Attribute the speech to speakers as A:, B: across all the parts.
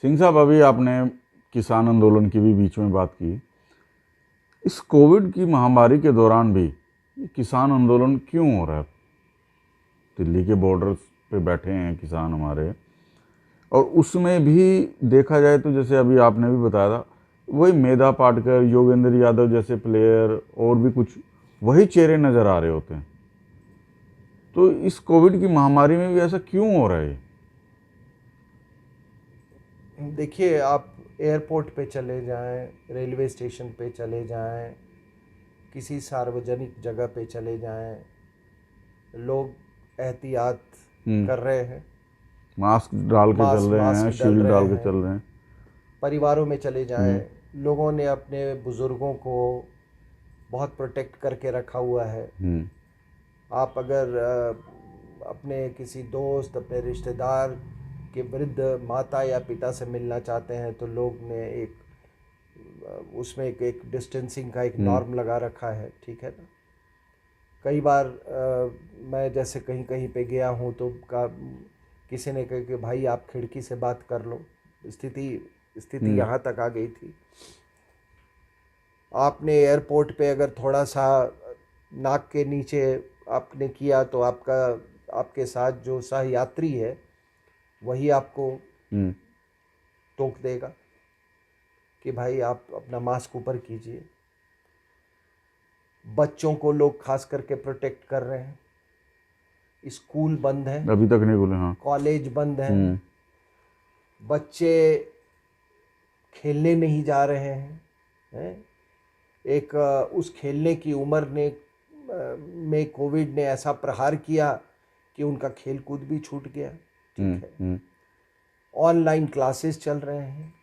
A: सिंह साहब, अभी आपने किसान आंदोलन की भी बीच में बात की। इस कोविड की महामारी के दौरान भी ये किसान आंदोलन क्यों हो रहा है? दिल्ली के बॉर्डर पे बैठे हैं किसान हमारे, और उसमें भी देखा जाए तो जैसे अभी आपने भी बताया था, वही मेधा पाटकर, योगेंद्र यादव जैसे प्लेयर और भी कुछ वही चेहरे नज़र आ रहे होते हैं। तो इस कोविड की महामारी में भी ऐसा क्यों हो रहा है?
B: देखिए, आप एयरपोर्ट पे चले जाएं, रेलवे स्टेशन पे चले जाएं, किसी सार्वजनिक जगह पे चले जाएं, लोग एहतियात कर रहे हैं,
A: मास्क डाल के चल रहे
B: मास्क
A: हैं,
B: डल
A: शील्ड
B: रहे
A: डाल के
B: हैं।
A: चल रहे हैं।
B: परिवारों में चले
A: हम्म,
B: जाएं, लोगों ने अपने बुज़ुर्गों को बहुत प्रोटेक्ट करके रखा हुआ है।
A: हम्म,
B: आप अगर अपने किसी दोस्त, अपने रिश्तेदार के वृद्ध माता या पिता से मिलना चाहते हैं तो लोग ने उसमें एक डिस्टेंसिंग का एक
A: हम्म,
B: नॉर्म लगा रखा है, ठीक है ना। कई बार मैं जैसे कहीं कहीं पे गया हूँ तो किसी ने कहा कि भाई आप खिड़की से बात कर लो। स्थिति स्थिति यहाँ तक आ गई थी। आपने एयरपोर्ट पे अगर थोड़ा सा नाक के नीचे आपने किया तो आपके साथ जो सह यात्री है वही आपको
A: हम्म,
B: टोक देगा कि भाई आप अपना मास्क ऊपर कीजिए। बच्चों को लोग खास करके प्रोटेक्ट कर रहे हैं। स्कूल बंद हैं,
A: अभी तक नहीं बोले, हाँ।
B: कॉलेज बंद हैं,
A: हम्म,
B: बच्चे खेलने नहीं जा रहे हैं। एक उस खेलने की उम्र में कोविड ने ऐसा प्रहार किया कि उनका खेल कूद भी छूट गया, ठीक है।
A: हम्म,
B: ऑनलाइन क्लासेस चल रहे हैं।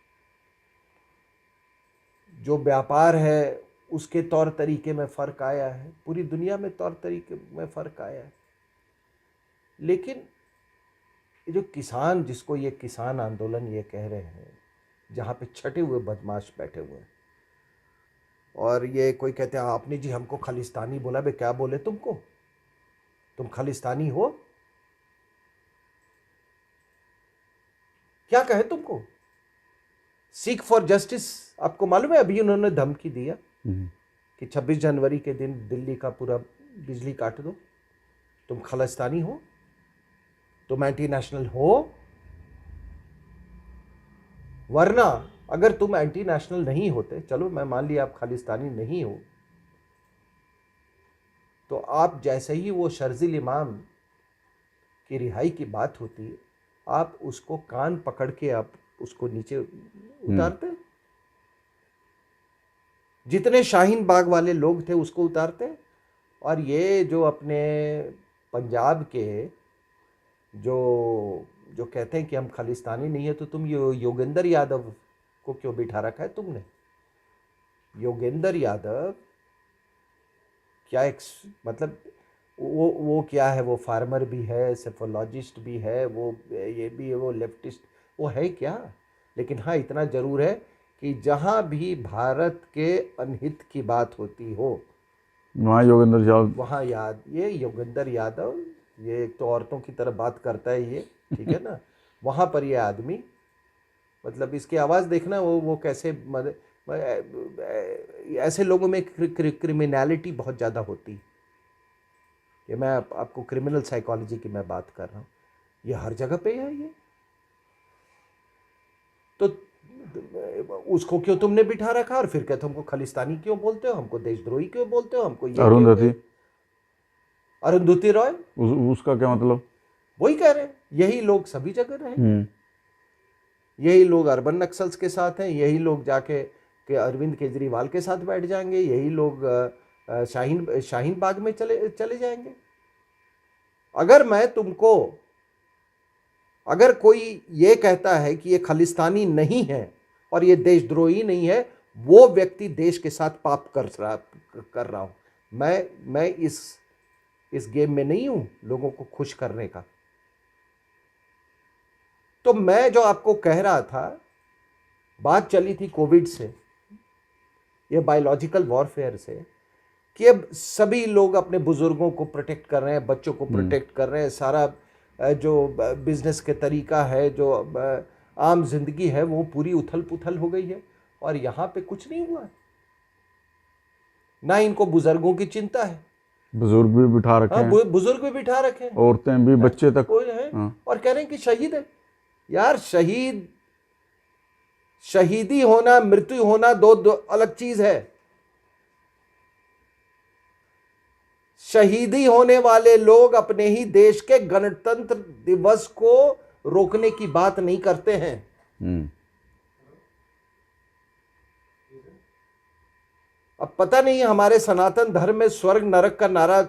B: जो व्यापार है उसके तौर तरीके में फ़र्क आया है, पूरी दुनिया में तौर तरीके में फ़र्क आया है। लेकिन ये जो किसान, जिसको ये किसान आंदोलन ये कह रहे हैं, जहाँ पे छटे हुए बदमाश बैठे हुए हैं, और ये कोई कहते हैं आपने जी हमको खालिस्तानी बोला। बे क्या बोले तुमको? तुम खालिस्तानी हो? क्या कहे तुमको? सीख फॉर जस्टिस। आपको मालूम है अभी उन्होंने धमकी दिया कि 26 जनवरी के दिन दिल्ली का पूरा बिजली काट दो। तुम खालिस्तानी हो? तुम एंटी नेशनल हो? वरना अगर तुम एंटी नेशनल नहीं होते, चलो मैं मान लिया आप खालिस्तानी नहीं हो, तो आप जैसे ही वो शर्जिल इमाम की रिहाई की बात होती है, आप उसको कान पकड़ के आप उसको नीचे उतारते। जितने शाहीन बाग वाले लोग थे उसको उतारते। और ये जो अपने पंजाब के जो जो कहते हैं कि हम खालिस्तानी नहीं है, तो तुम योगेंद्र यादव को क्यों बिठा रखा है तुमने? योगेंद्र यादव क्या एक मतलब वो क्या है? वो फार्मर भी है, सेफोलॉजिस्ट भी है, वो ये भी है, वो लेफ्टिस्ट, वो है क्या? लेकिन हाँ, इतना ज़रूर है कि जहाँ भी भारत के अनहित की बात होती हो
A: वहाँ योगेंद्र यादव।
B: वहाँ ये योगेंद्र यादव, ये एक तो औरतों की तरह बात करता है ये, ठीक है ना। वहाँ पर ये आदमी, मतलब इसकी आवाज़ देखना, वो कैसे ऐसे लोगों में क्रिमिनैलिटी बहुत ज़्यादा होती है। ये मैं आपको क्रिमिनल साइकोलॉजी की मैं बात कर रहा हूँ। ये हर जगह पे है ये। तो उसको क्यों तुमने बिठा रखा? और फिर कहते हमको खालिस्तानी क्यों बोलते हो, हमको देशद्रोही क्यों बोलते हो, हमको ये क्यों
A: अरुंधति,
B: अरुंधति रॉय।
A: उसका क्या मतलब?
B: वही कह रहे हैं, यही लोग सभी जगह रहेंगे।
A: हम्म,
B: यही लोग अर्बन नक्सल्स के साथ हैं, यही लोग जाके के अरविंद केजरीवाल के साथ बैठ जाएंगे, यही लोग शाहीन बाग में चले चले जाएंगे। अगर मैं तुमको, अगर कोई ये कहता है कि ये खालिस्तानी नहीं है और ये देशद्रोही नहीं है, वो व्यक्ति देश के साथ पाप कर रहा हूं। मैं इस गेम में नहीं हूं लोगों को खुश करने का। तो मैं जो आपको कह रहा था, बात चली थी कोविड से, ये बायोलॉजिकल वॉरफेयर से, कि अब सभी लोग अपने बुजुर्गों को प्रोटेक्ट कर रहे हैं, बच्चों को प्रोटेक्ट कर रहे हैं। सारा जो बिजनेस के तरीका है, जो आम जिंदगी है वो पूरी उथल पुथल हो गई है, और यहाँ पे कुछ नहीं हुआ है। ना इनको बुजुर्गों की चिंता है,
A: बुजुर्ग भी बिठा रखे
B: हाँ
A: हैं,
B: बुजुर्ग भी बिठा रखे हैं,
A: औरतें भी, बच्चे तक।
B: वो है,
A: हाँ।
B: और कह रहे हैं कि शहीद है। यार शहीदी होना, मृत्यु होना दो अलग चीज है। शहीदी होने वाले लोग अपने ही देश के गणतंत्र दिवस को रोकने की बात नहीं करते हैं।
A: हम्म।
B: अब पता नहीं हमारे सनातन धर्म में स्वर्ग नरक का नारा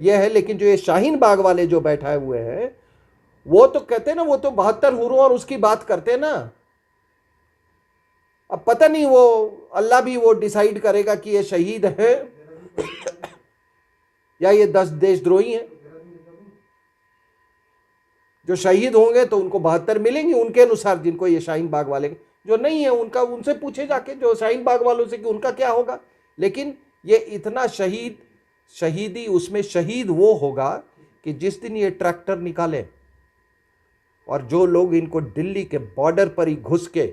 B: यह है, लेकिन जो ये शाहीन बाग वाले जो बैठाए हुए हैं वो तो कहते हैं ना, वो तो 72 हुरों और उसकी बात करते हैं ना। अब पता नहीं वो अल्लाह भी वो डिसाइड करेगा कि ये शहीद है या ये 10 देशद्रोही हैं। जो शहीद होंगे तो उनको 72 मिलेंगे उनके अनुसार, जिनको ये शाहीन बाग वाले, जो नहीं है उनका उनसे पूछे जाके जो शाहीन बाग वालों से कि उनका क्या होगा। लेकिन ये इतना शहीदी उसमें शहीद वो होगा कि जिस दिन ये ट्रैक्टर निकाले और जो लोग इनको दिल्ली के बॉर्डर पर ही घुस के,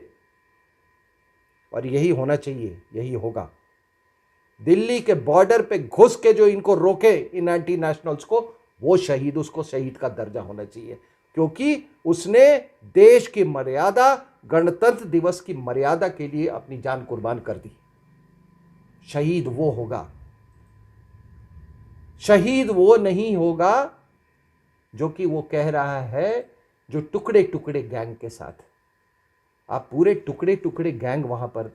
B: और यही होना चाहिए, यही होगा, दिल्ली के बॉर्डर पे घुस के जो इनको रोके इन एंटी नेशनल्स को, वो शहीद, उसको शहीद का दर्जा होना चाहिए, क्योंकि उसने देश की मर्यादा, गणतंत्र दिवस की मर्यादा के लिए अपनी जान कुर्बान कर दी। शहीद वो होगा, शहीद वो नहीं होगा जो कि वो कह रहा है जो टुकड़े टुकड़े गैंग के साथ। आप पूरे टुकड़े टुकड़े गैंग वहां पर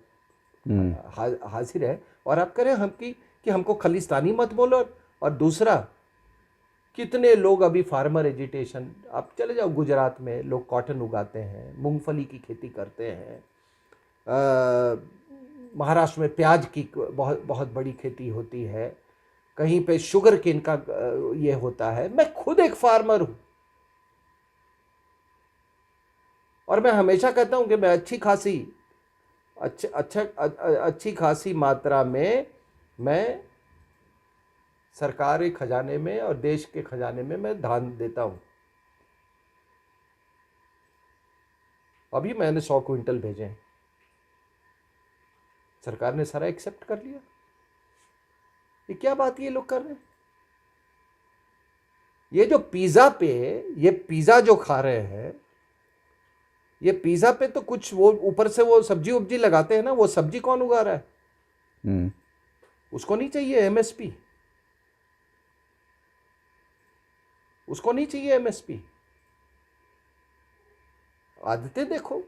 B: हाजिर है, और आप करें हम कि हमको खालिस्तानी मत बोलो। और दूसरा, कितने लोग अभी फार्मर एजिटेशन, आप चले जाओ गुजरात में, लोग कॉटन उगाते हैं, मूंगफली की खेती करते हैं, महाराष्ट्र में प्याज की बहुत बहुत बड़ी खेती होती है, कहीं पे शुगर केन का ये होता है। मैं खुद एक फार्मर हूं, और मैं हमेशा कहता हूं कि मैं अच्छी खासी मात्रा में मैं सरकारी खजाने में और देश के खजाने में मैं दान देता हूं। अभी मैंने 100 क्विंटल भेजे हैं, सरकार ने सारा एक्सेप्ट कर लिया। ये क्या बात ये लोग कर रहे हैं? ये जो ये पिज्जा जो खा रहे हैं, ये पिज्जा पे तो कुछ वो ऊपर से वो सब्जी उब्जी लगाते हैं ना, वो सब्जी कौन उगा रहा है? उसको नहीं चाहिए एमएसपी, उसको नहीं चाहिए एमएसपी। आदतें देखो,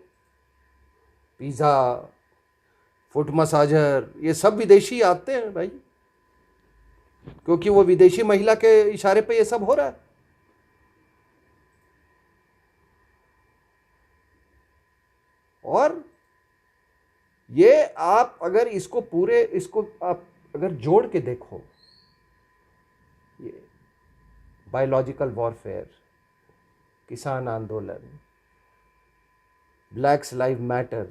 B: पिज्जा, फुट मसाजर, ये सब विदेशी आते हैं भाई, क्योंकि वो विदेशी महिला के इशारे पे ये सब हो रहा है। और ये आप अगर इसको आप अगर जोड़ के देखो, ये बायोलॉजिकल वॉरफेयर, किसान आंदोलन, ब्लैक्स लाइव मैटर,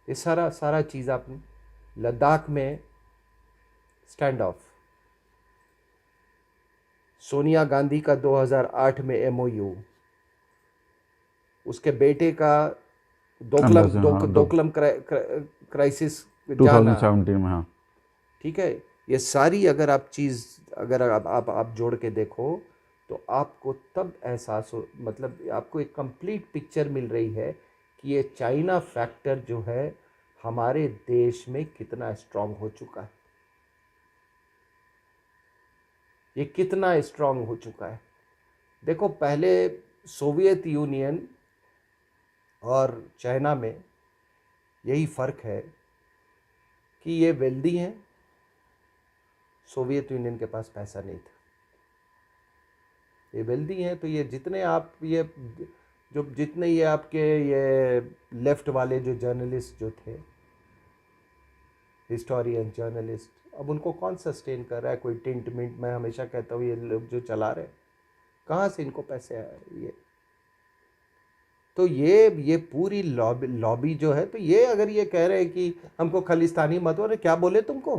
B: ये सारा चीज आपने, लद्दाख में स्टैंड ऑफ, सोनिया गांधी का 2008 में एमओयू, उसके बेटे का दोकलम क्राइसिस जाना,
A: 2017 में। हाँ,
B: ठीक है। ये सारी अगर आप जोड़ के देखो तो आपको तब एहसास हो, मतलब आपको एक कंप्लीट पिक्चर मिल रही है कि ये चाइना फैक्टर जो है हमारे देश में कितना स्ट्रांग हो चुका है, ये कितना स्ट्रांग हो चुका है। देखो, पहले सोवियत यूनियन और चाइना में यही फ़र्क है कि ये वेल्दी हैं, सोवियत यूनियन के पास पैसा नहीं था। ये वेल्दी हैं तो ये जितने ये आपके ये लेफ्ट वाले जो जर्नलिस्ट जो थे, हिस्टोरियन जर्नलिस्ट, अब उनको कौन सस्टेन कर रहा है? कोई टिंट मिंट, मैं हमेशा कहता हूँ ये लोग जो चला रहे हैं, कहाँ से इनको पैसे आ रहे? ये तो ये पूरी लॉबी जो है, तो ये अगर ये कह रहे हैं कि हमको खालिस्तानी मत, और क्या बोले तुमको,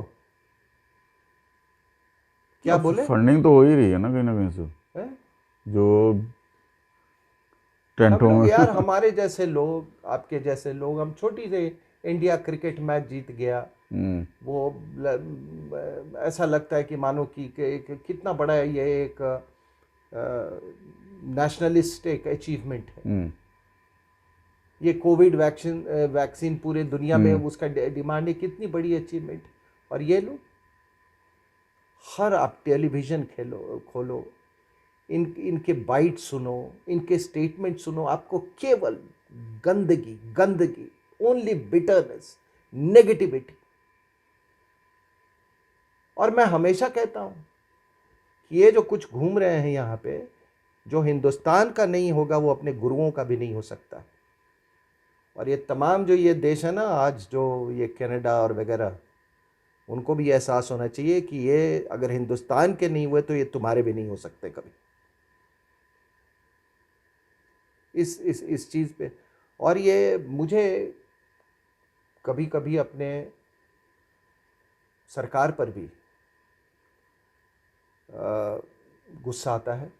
B: क्या बोले?
A: फंडिंग तो हो ही रही है ना कहीं से,
B: है?
A: जो टेंटों
B: लोग
A: में।
B: यार, हमारे जैसे लोग, आपके जैसे लोग, हम छोटी से इंडिया क्रिकेट मैच जीत गया, वो ऐसा लगता है कि मानो कि कितना बड़ा है ये, एक नेशनलिस्ट एक अचीवमेंट है। ये कोविड वैक्सीन पूरे दुनिया में उसका डिमांड है, कितनी बड़ी अचीवमेंट। और ये लोग, हर आप टेलीविजन खोलो, इनके बाइट सुनो, इनके स्टेटमेंट सुनो, आपको केवल गंदगी गंदगी, ओनली बिटरनेस, नेगेटिविटी। और मैं हमेशा कहता हूं कि ये जो कुछ घूम रहे हैं यहाँ पे, जो हिंदुस्तान का नहीं होगा वो अपने गुरुओं का भी नहीं हो सकता। और ये तमाम जो ये देश है ना आज, जो ये कनाडा और वगैरह, उनको भी एहसास होना चाहिए कि ये अगर हिंदुस्तान के नहीं हुए तो ये तुम्हारे भी नहीं हो सकते कभी। इस चीज़ पे। और ये मुझे कभी कभी अपने सरकार पर भी गुस्सा आता है।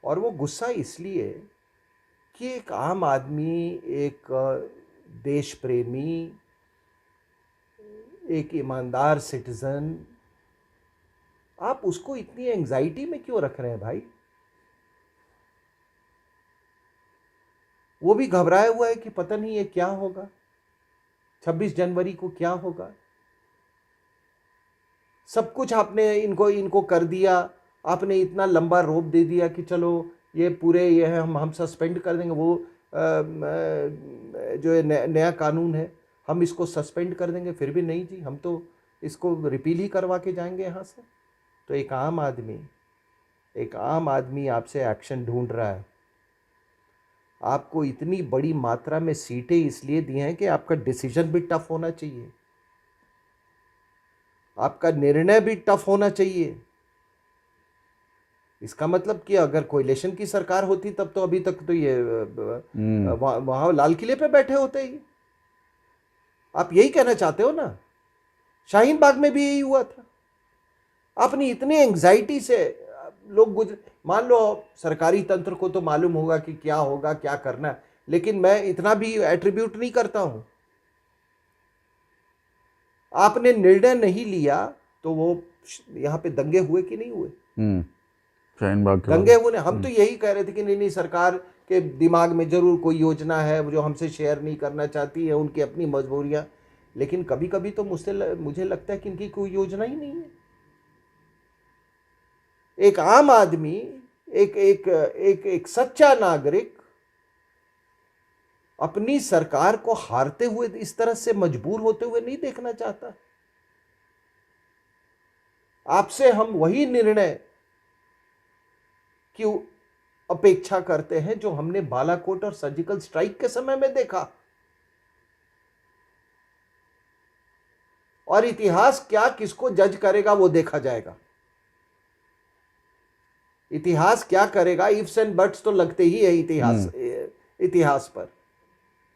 B: और वो गुस्सा इसलिए कि एक आम आदमी, एक देश प्रेमी, एक ईमानदार सिटीजन, आप उसको इतनी एंजाइटी में क्यों रख रहे हैं भाई? वो भी घबराया हुआ है कि पता नहीं ये क्या होगा, 26 जनवरी को क्या होगा। सब कुछ आपने इनको कर दिया, आपने इतना लंबा रोप दे दिया कि चलो ये पूरे ये है, हम सस्पेंड कर देंगे। वो जो नया कानून है, हम इसको सस्पेंड कर देंगे। फिर भी नहीं जी, हम तो इसको रिपील ही करवा के जाएंगे यहाँ से। तो एक आम आदमी आपसे एक्शन ढूंढ रहा है। आपको इतनी बड़ी मात्रा में सीटें इसलिए दी हैं कि आपका डिसीजन भी टफ होना चाहिए, आपका निर्णय भी टफ होना चाहिए। इसका मतलब कि अगर कोalition की सरकार होती तब तो अभी तक तो ये वहां लाल किले पे बैठे होते ही। आप यही कहना चाहते हो ना? शाहीन बाग में भी यही हुआ था। अपनी इतनी एंग्जाइटी से लोग मान लो सरकारी तंत्र को तो मालूम होगा कि क्या होगा, क्या करना है, लेकिन मैं इतना भी एट्रीब्यूट नहीं करता हूं। आपने निर्णय नहीं लिया तो वो यहां पे दंगे हुए कि नहीं हुए?
A: शाहीन बाग के
B: दंगे हुए। हम तो यही कह रहे थे कि नहीं, सरकार के दिमाग में जरूर कोई योजना है जो हमसे शेयर नहीं करना चाहती है, उनकी अपनी मजबूरियां। लेकिन कभी कभी तो मुझे लगता है कि इनकी कोई योजना ही नहीं है। एक आम आदमी, एक एक एक एक सच्चा नागरिक अपनी सरकार को हारते हुए, इस तरह से मजबूर होते हुए नहीं देखना चाहता। आपसे हम वही निर्णय की अपेक्षा करते हैं जो हमने बालाकोट और सर्जिकल स्ट्राइक के समय में देखा। और इतिहास क्या किसको जज करेगा वो देखा जाएगा। इतिहास क्या करेगा, इफ्स एंड बट्स तो लगते ही है इतिहास पर।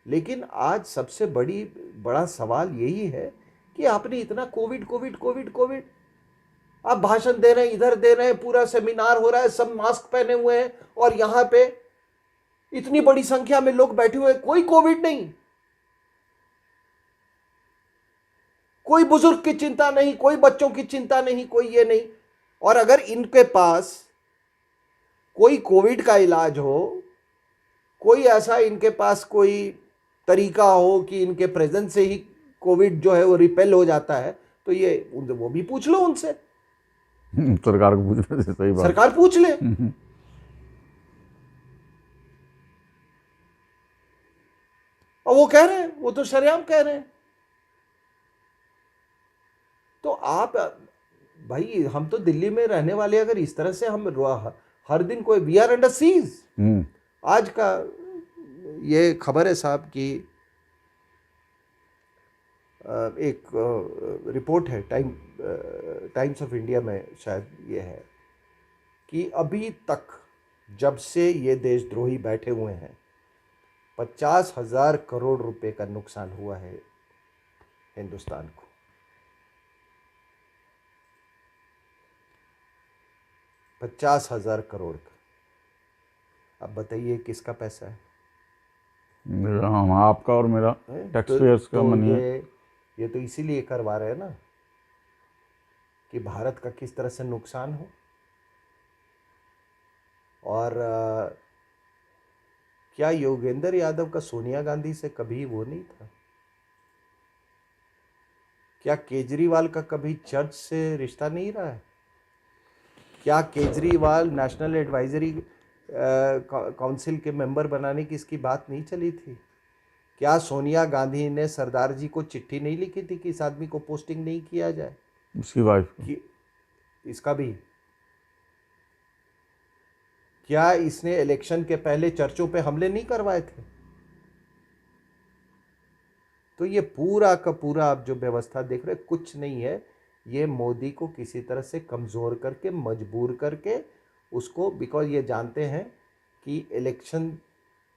B: लेकिन आज सबसे बड़ा सवाल यही है कि आपने इतना कोविड कोविड कोविड कोविड, आप भाषण दे रहे हैं, इधर दे रहे हैं, पूरा सेमिनार हो रहा है, सब मास्क पहने हुए हैं, और यहां पे इतनी बड़ी संख्या में लोग बैठे हुए हैं, कोई कोविड नहीं, कोई बुजुर्ग की चिंता नहीं, कोई बच्चों की चिंता नहीं, कोई ये नहीं। और अगर इनके पास कोई कोविड का इलाज हो, कोई ऐसा इनके पास कोई तरीका हो कि इनके प्रेजेंस से ही कोविड जो है वो रिपेल हो जाता है, तो ये वो भी पूछ लो उनसे।
A: सरकार को पूछ रहे थे, सही बात।
B: सरकार पूछ ले। और वो कह रहे हैं, वो तो शरेआम कह रहे हैं। तो आप भाई, हम तो दिल्ली में रहने वाले, अगर इस तरह से हम हर दिन कोई, वी आर अंडर सीज। आज का ये खबर है साहब कि एक रिपोर्ट है टाइम्स ऑफ इंडिया में, शायद ये है कि अभी तक जब से ये देशद्रोही बैठे हुए हैं 50,000 करोड़ रुपए का नुकसान हुआ है हिंदुस्तान को। 50,000 करोड़ का। अब बताइए किसका पैसा है?
A: हम आपका और मेरा टैक्स पेयर्स का मनी है।
B: ये तो इसीलिए करवा रहे हैं ना कि भारत का किस तरह से नुकसान हो। और क्या योगेंद्र यादव का सोनिया गांधी से कभी वो नहीं था? क्या केजरीवाल का कभी चर्च से रिश्ता नहीं रहा है? क्या केजरीवाल नेशनल एडवाइजरी काउंसिल के मेंबर बनाने की इसकी बात नहीं चली थी? क्या सोनिया गांधी ने सरदार जी को चिट्ठी नहीं लिखी थी कि इस आदमी को पोस्टिंग नहीं किया जाए?
A: उसकी वाइफ को।
B: कि इसका भी क्या इसने इलेक्शन के पहले चर्चों पे हमले नहीं करवाए थे? तो ये पूरा का पूरा आप जो व्यवस्था देख रहे कुछ नहीं है, ये मोदी को किसी तरह से कमज़ोर करके मजबूर करके उसको, बिकॉज ये जानते हैं कि इलेक्शन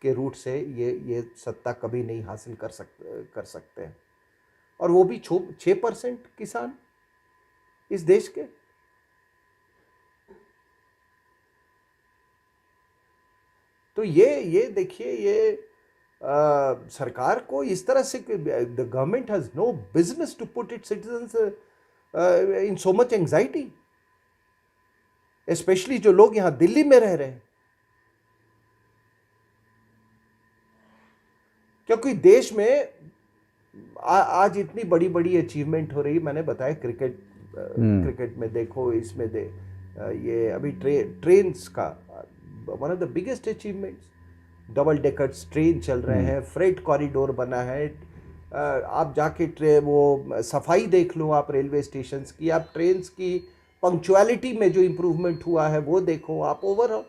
B: के रूट से ये सत्ता कभी नहीं हासिल कर सकते हैं। और वो भी 6% किसान इस देश के। तो ये देखिए, ये सरकार को इस तरह से, the government has no business to put it citizens in so much anxiety, specially जो लोग यहां दिल्ली में रह रहे हैं। क्योंकि देश में आज इतनी बड़ी बड़ी अचीवमेंट हो रही, मैंने बताया क्रिकेट में देखो, इसमें ये अभी ट्रेन्स का one of the biggest achievements, double deckers train चल रहे हैं, फ्रेट कॉरिडोर बना है। आप जाके वो सफाई देख लो आप रेलवे स्टेशन की, आप ट्रेन्स की पंक्चुअलिटी में जो इम्प्रूवमेंट हुआ है वो देखो आप। ओवरऑल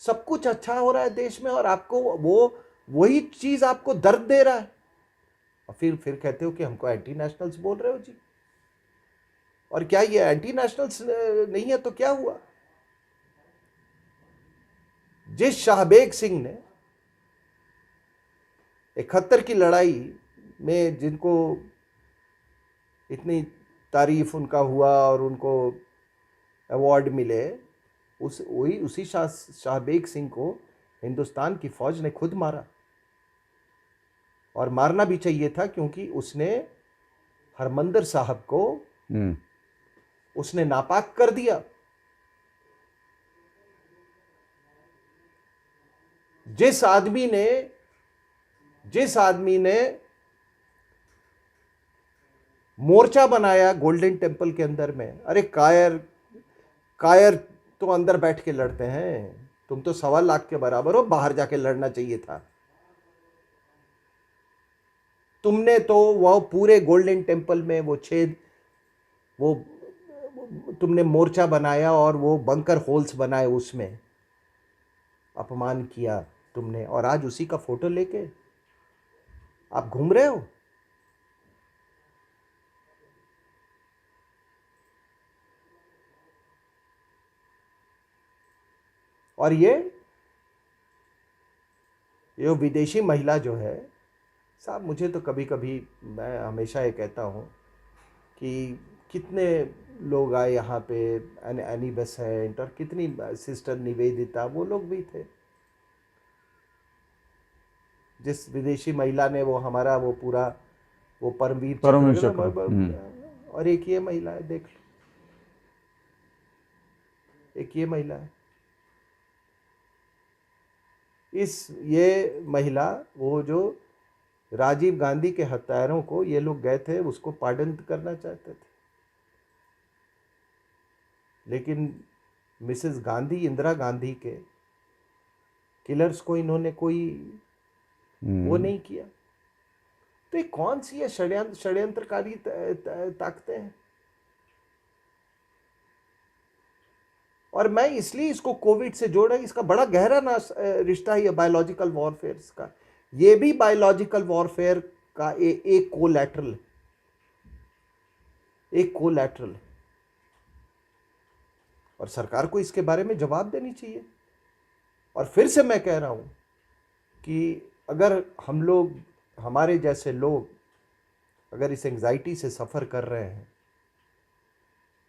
B: सब कुछ अच्छा हो रहा है देश में, और आपको वही चीज़ आपको दर्द दे रहा है। और फिर कहते हो कि हमको एंटी नेशनल्स बोल रहे हो जी। और क्या ये एंटी नेशनल्स नहीं है तो क्या हुआ? जिस शाहबेग सिंह ने 71 की लड़ाई में, जिनको इतनी तारीफ उनका हुआ और उनको अवार्ड मिले, उसी शाहबेग सिंह को हिंदुस्तान की फौज ने खुद मारा। और मारना भी चाहिए था, क्योंकि उसने हरमंदिर साहब को उसने नापाक कर दिया। जिस आदमी ने मोर्चा बनाया गोल्डन टेम्पल के अंदर में, अरे कायर तो अंदर बैठ के लड़ते हैं, तुम तो 1.25 लाख के बराबर हो, बाहर जाके लड़ना चाहिए था। तुमने तो वह पूरे गोल्डन टेम्पल में वो तुमने मोर्चा बनाया और वो बंकर होल्स बनाए, उसमें अपमान किया तुमने, और आज उसी का फोटो लेके आप घूम रहे हो। और ये विदेशी महिला जो है साहब, मुझे तो कभी कभी, मैं हमेशा ये कहता हूँ कि कितने लोग आए यहाँ पे, एनी बेसेंट और कितनी सिस्टर निवेदिता, वो लोग भी थे। जिस विदेशी महिला ने वो हमारा वो पूरा वो परमवीर चक्र, और एक ये महिला है, देख लो, एक ये महिला है। ये महिला, वो जो राजीव गांधी के हत्यारों को ये लोग गए थे उसको पार्डन करना चाहते थे, लेकिन मिसेस गांधी, इंदिरा गांधी के किलर्स को इन्होंने कोई वो नहीं किया। तो ये कौन सी है षड्यंत्रकारी ताकतें हैं? और मैं इसलिए इसको कोविड से जोड़ा, इसका बड़ा गहरा रिश्ता है बायोलॉजिकल वॉरफेयर का। ये भी बायोलॉजिकल वॉरफेयर का एक कोलैटरल, और सरकार को इसके बारे में जवाब देनी चाहिए। और फिर से मैं कह रहा हूं कि अगर हम लोग, हमारे जैसे लोग अगर इस एंग्जाइटी से सफ़र कर रहे हैं,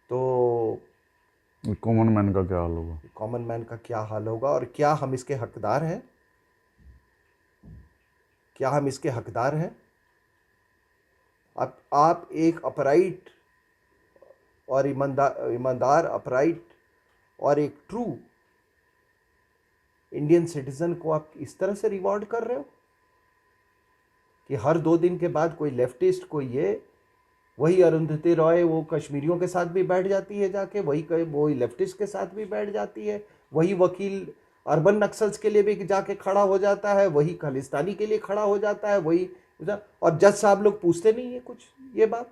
B: तो
A: कॉमन मैन का क्या हाल होगा?
B: कॉमन मैन का क्या हाल होगा, और क्या हम इसके हकदार हैं? क्या हम इसके हकदार हैं? आप एक अपराइट और ईमानदार अपराइट और एक ट्रू इंडियन सिटीजन को आप इस तरह से रिवॉर्ड कर रहे हो कि हर 2 दिन के बाद कोई लेफ्टिस्ट, कोई ये, वही अरुंधति रॉय वो कश्मीरियों के साथ भी बैठ जाती है जाके, वही लेफ्टिस्ट के साथ भी बैठ जाती है, वही वकील अर्बन नक्सल्स के लिए भी जाके खड़ा हो जाता है, वही खालिस्तानी के लिए खड़ा हो जाता है, वही, और जज साहब लोग पूछते नहीं है कुछ। ये बात,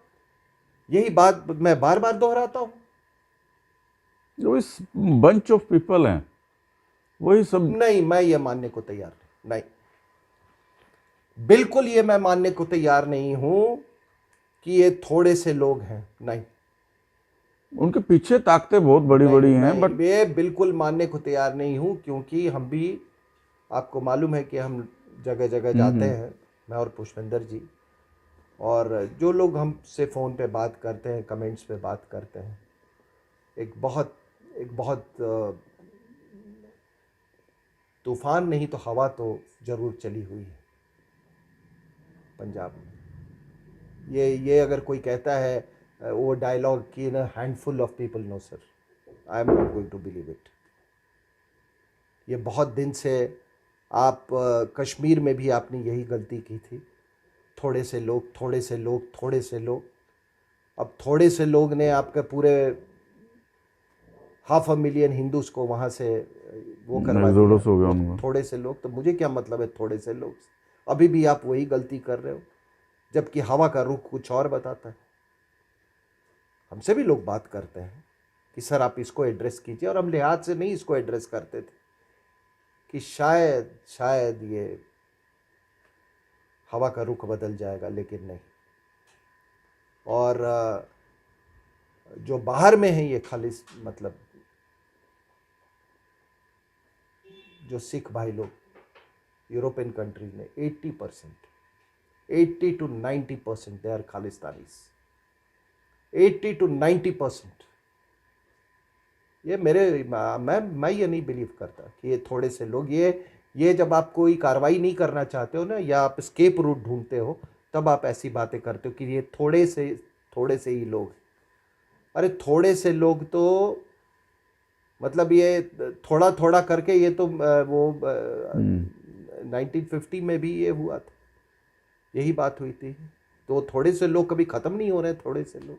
B: यही बात मैं बार बार दोहराता हूँ।
A: जो इस बंच ऑफ पीपल हैं वही सब।
B: नहीं, मैं ये मानने को तैयार नहीं, बिल्कुल ये मैं मानने को तैयार नहीं हूं कि ये थोड़े से लोग हैं। नहीं,
A: उनके पीछे ताकतें बहुत बड़ी बड़ी हैं, बट
B: ये बिल्कुल मानने को तैयार नहीं हूं, क्योंकि हम भी, आपको मालूम है कि हम जगह जगह जाते हैं, मैं और पुष्पेंद्र जी, और जो लोग हमसे फ़ोन पे बात करते हैं, कमेंट्स पे बात करते हैं, एक बहुत तूफान नहीं तो हवा तो ज़रूर चली हुई है पंजाब में। ये अगर कोई कहता है वो डायलॉग कि ना handful of people, no sir, I am not going to believe it. ये बहुत दिन से आप कश्मीर में भी आपने यही गलती की थी, थोड़े से लोग, थोड़े से लोग, थोड़े से लोग। अब थोड़े से लोग ने आपके पूरे 500,000 हिंदूज को वहाँ से वो करवा
A: एक्सोडस हो गया
B: दिया।
A: उनका।
B: थोड़े से लोग, तो मुझे क्या मतलब है थोड़े से लोग से? अभी भी आप वही गलती कर रहे हो, जबकि हवा का रुख कुछ और बताता है। हमसे भी लोग बात करते हैं कि सर आप इसको एड्रेस कीजिए, और हम लिहाज से नहीं इसको एड्रेस करते थे कि शायद ये हवा का रुख बदल जाएगा, लेकिन नहीं। और जो बाहर में है ये खालिस, मतलब जो सिख भाई लोग यूरोपियन कंट्रीज में 80% 80 to 90% they are Khalistanis. 80 to 90%। ये मैं ये नहीं बिलीव करता कि ये थोड़े से लोग, ये जब आप कोई कार्रवाई नहीं करना चाहते हो ना, या आप स्केप रूट ढूंढते हो, तब आप ऐसी बातें करते हो कि ये थोड़े से ही लोग। अरे थोड़े से लोग तो मतलब ये थोड़ा थोड़ा करके, ये तो वो 1950 में भी ये हुआ था, यही बात हुई थी। तो थोड़े से लोग कभी ख़त्म नहीं हो रहे, थोड़े से लोग।